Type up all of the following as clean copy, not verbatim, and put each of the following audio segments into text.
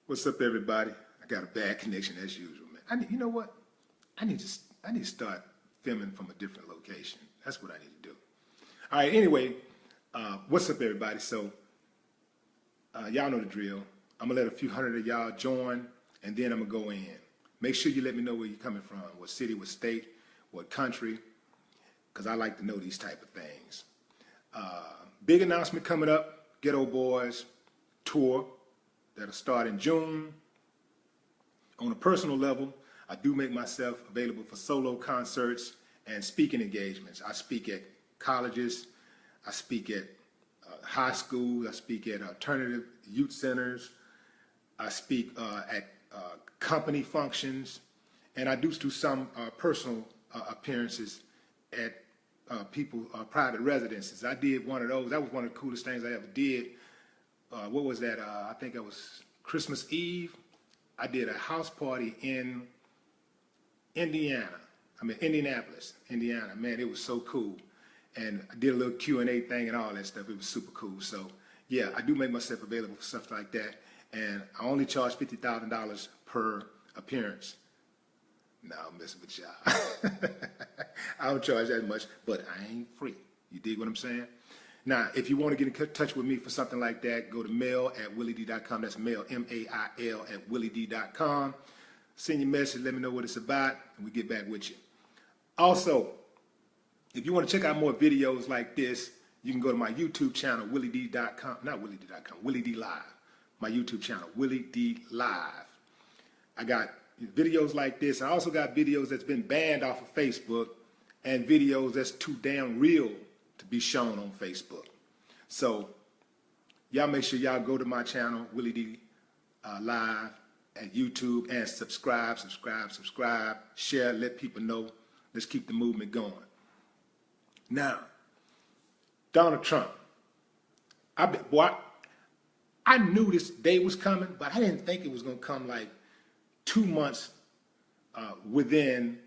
What's up, everybody? I got a bad connection as usual, man. You know what? I need to start filming from a different location. That's what I need to do. All right. Anyway, what's up, everybody? So, y'all know the drill. I'm gonna let a few hundred of y'all join, and then I'm gonna go in. Make sure you let me know where you're coming from, what city, what state, what country, because I like to know these type of things. Big announcement coming up: Ghetto Boys tour. That'll start in June. On a personal level, I do make myself available for solo concerts and speaking engagements. I speak at colleges, I speak at high schools, I speak at alternative youth centers, I speak at company functions, and I do some personal appearances at private residences. I did one of those. That was one of the coolest things I ever did. What was that? I think it was Christmas Eve. I did a house party in Indianapolis, Indiana. Man, it was so cool. And I did a little Q&A thing and all that stuff. It was super cool. So, yeah, I do make myself available for stuff like that. And I only charge $50,000 per appearance. No, I'm messing with y'all. I don't charge that much, but I ain't free. You dig what I'm saying? Now, if you want to get in touch with me for something like that, go to mail@willied.com. That's mail, M-A-I-L, @willied.com. Send your message, let me know what it's about, and we get back with you. Also, if you want to check out more videos like this, you can go to my YouTube channel, willied.com, not willied.com, Willie D Live. My YouTube channel, Willie D Live. I got videos like this. I also got videos that's been banned off of Facebook and videos that's too damn real to be shown on Facebook. So y'all make sure y'all go to my channel, Willie D Live at YouTube, and subscribe, share, let people know. Let's keep the movement going. Now, Donald Trump. I knew this day was coming, but I didn't think it was going to come like 2 months within,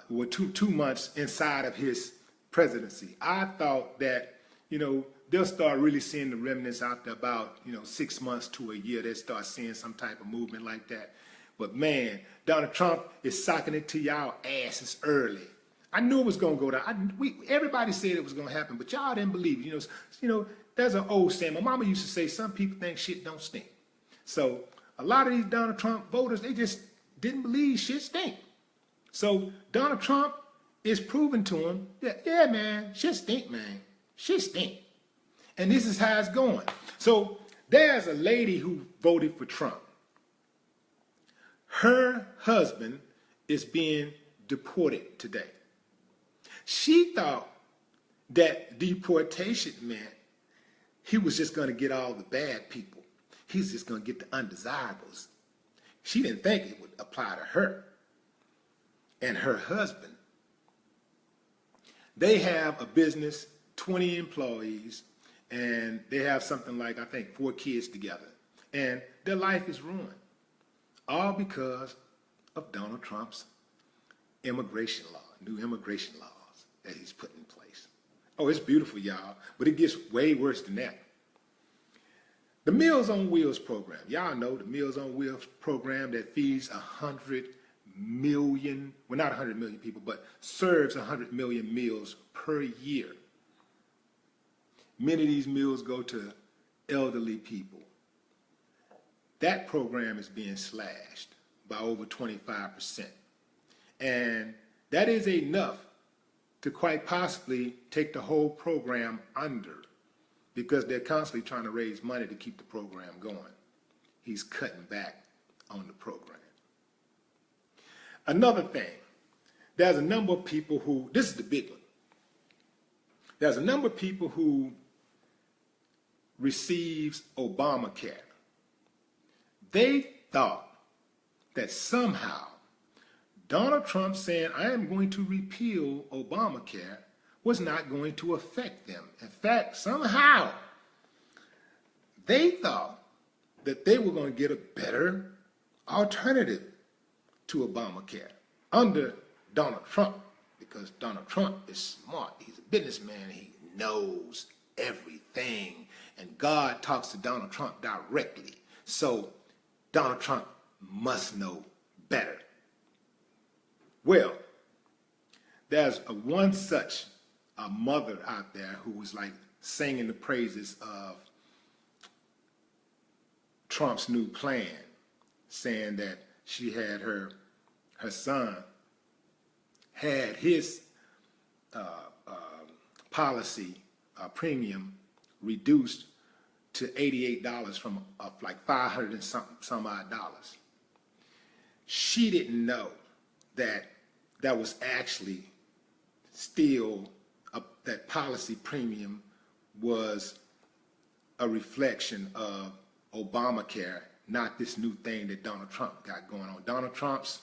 2 months inside of his presidency. I thought that, they'll start really seeing the remnants after about, 6 months to a year. They'll start seeing some type of movement like that. But man, Donald Trump is socking it to y'all asses early. I knew it was going to go down. Everybody said it was going to happen, but y'all didn't believe it. There's an old saying. My mama used to say, some people think shit don't stink. So a lot of these Donald Trump voters, they just didn't believe shit stink. So Donald Trump is proving to them that, yeah, man, shit stink, man. Shit stink. And this is how it's going. So there's a lady who voted for Trump. Her husband is being deported today. She thought that deportation meant he was just going to get all the bad people. He's just going to get the undesirables. She didn't think it would apply to her and her husband. They have a business, 20 employees, and they have something like, I think, 4 kids together. And their life is ruined. All because of Donald Trump's immigration law, new immigration laws that he's put in place. Oh, it's beautiful, y'all, but it gets way worse than that. The Meals on Wheels program. Y'all know the Meals on Wheels program that feeds 100 million, well, not 100 million people, but serves 100 million meals per year. Many of these meals go to elderly people. That program is being slashed by over 25%. And that is enough to quite possibly take the whole program under, because they're constantly trying to raise money to keep the program going. He's cutting back on the program. Another thing, there's a number of people who, this is the big one, there's a number of people who receives Obamacare. They thought that somehow Donald Trump saying, I am going to repeal Obamacare, was not going to affect them. In fact, somehow they thought that they were going to get a better alternative to Obamacare under Donald Trump, because Donald Trump is smart. He's a businessman. He knows everything. And God talks to Donald Trump directly. So Donald Trump must know better. Well, there's one such a mother out there who was like singing the praises of Trump's new plan, saying that she had her son had his policy premium reduced to $88 from like 500 and some odd dollars. She didn't know that that was actually still that policy premium was a reflection of Obamacare, not this new thing that Donald Trump got going on. Donald Trump's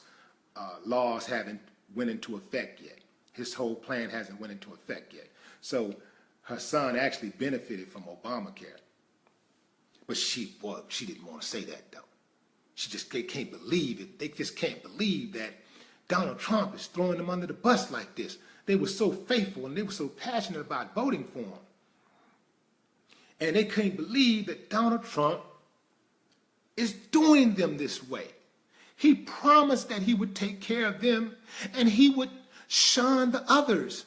laws haven't went into effect yet. His whole plan hasn't went into effect yet. So her son actually benefited from Obamacare. But she didn't want to say that, though. They can't believe it. They just can't believe that Donald Trump is throwing them under the bus like this. They were so faithful and they were so passionate about voting for him. And they can't believe that Donald Trump is doing them this way. He promised that he would take care of them and he would shun the others,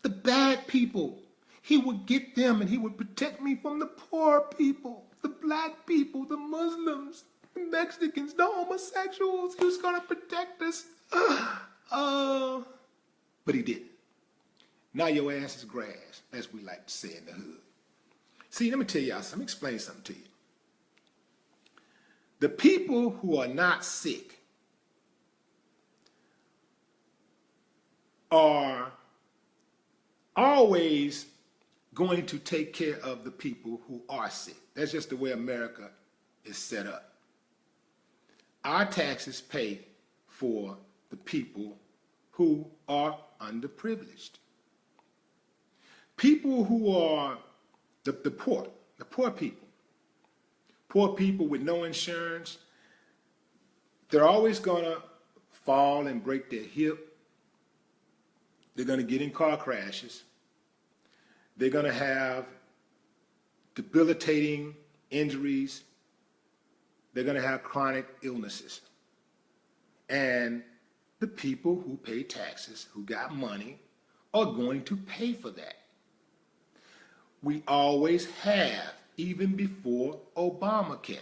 the bad people. He would get them and he would protect me from the poor people, the black people, the Muslims, the Mexicans, the homosexuals. He was going to protect us. But he didn't. Now your ass is grass, as we like to say in the hood. See, let me tell y'all something. Let me explain something to you. The people who are not sick are always going to take care of the people who are sick. That's just the way America is set up. Our taxes pay for the people who are underprivileged. People who are the poor people with no insurance, they're always going to fall and break their hip. They're going to get in car crashes. They're going to have debilitating injuries. They're going to have chronic illnesses. And the people who pay taxes, who got money, are going to pay for that. We always have, even before Obamacare.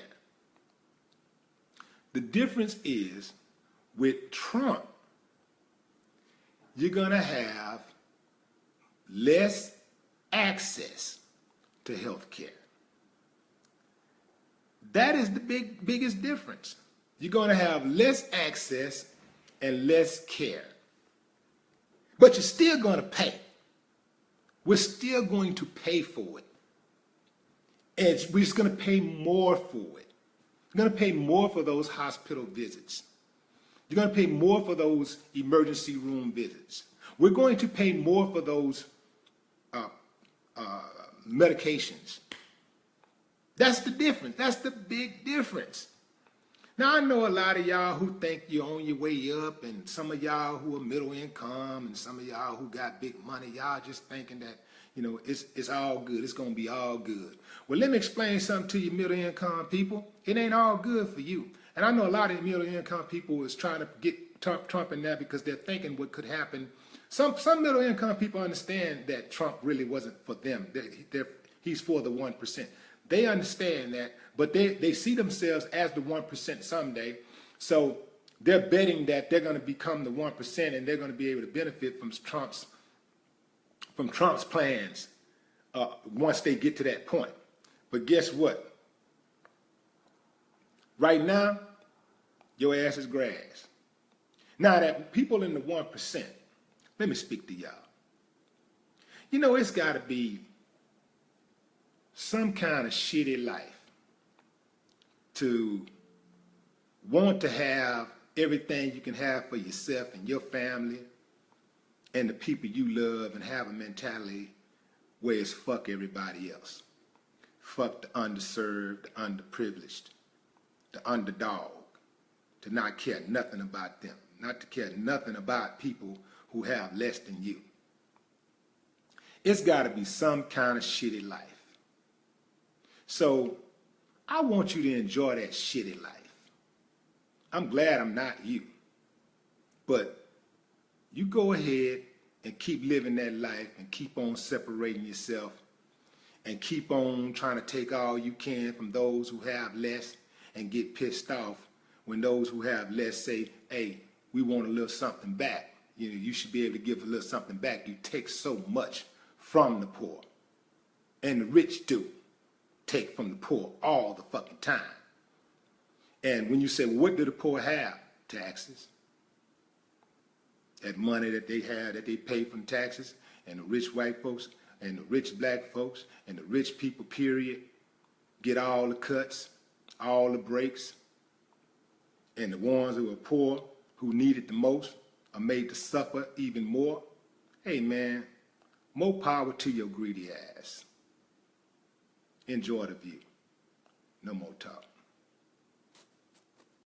The difference is, with Trump, you're going to have less access to health care. That is the biggest difference. You're going to have less access and less care. But you're still going to pay. We're still going to pay for it. And we're just going to pay more for it. You're going to pay more for those hospital visits. You're going to pay more for those emergency room visits. We're going to pay more for those medications. That's the difference. That's the big difference. Now, I know a lot of y'all who think you're on your way up, and some of y'all who are middle income, and some of y'all who got big money, y'all just thinking that, you know, it's all good. It's going to be all good. Well, let me explain something to you middle income people. It ain't all good for you. And I know a lot of middle income people is trying to get Trump in there because they're thinking what could happen. Some middle income people understand that Trump really wasn't for them. He's for the 1%. They understand that, but they see themselves as the 1% someday. So they're betting that they're going to become the 1% and they're going to be able to benefit from Trump's plans once they get to that point. But guess what? Right now, your ass is grass. Now that people in the 1%, let me speak to y'all. You know, it's got to be some kind of shitty life to want to have everything you can have for yourself and your family and the people you love, and have a mentality where it's fuck everybody else. Fuck the underserved, the underprivileged, the underdog, to not care nothing about them, not to care nothing about people who have less than you. It's got to be some kind of shitty life. So I want you to enjoy that shitty life. I'm glad I'm not you. But you go ahead and keep living that life and keep on separating yourself and keep on trying to take all you can from those who have less and get pissed off when those who have less say, hey, we want a little something back. You know, you should be able to give a little something back. You take so much from the poor. And the rich do take from the poor all the fucking time. And when you say, well, what do the poor have? Taxes. That money that they have, that they pay from taxes, and the rich white folks, and the rich black folks, and the rich people, period, get all the cuts, all the breaks. And the ones who are poor, who need it the most, are made to suffer even more. Hey, man, more power to your greedy ass. Enjoy the view. No more talk.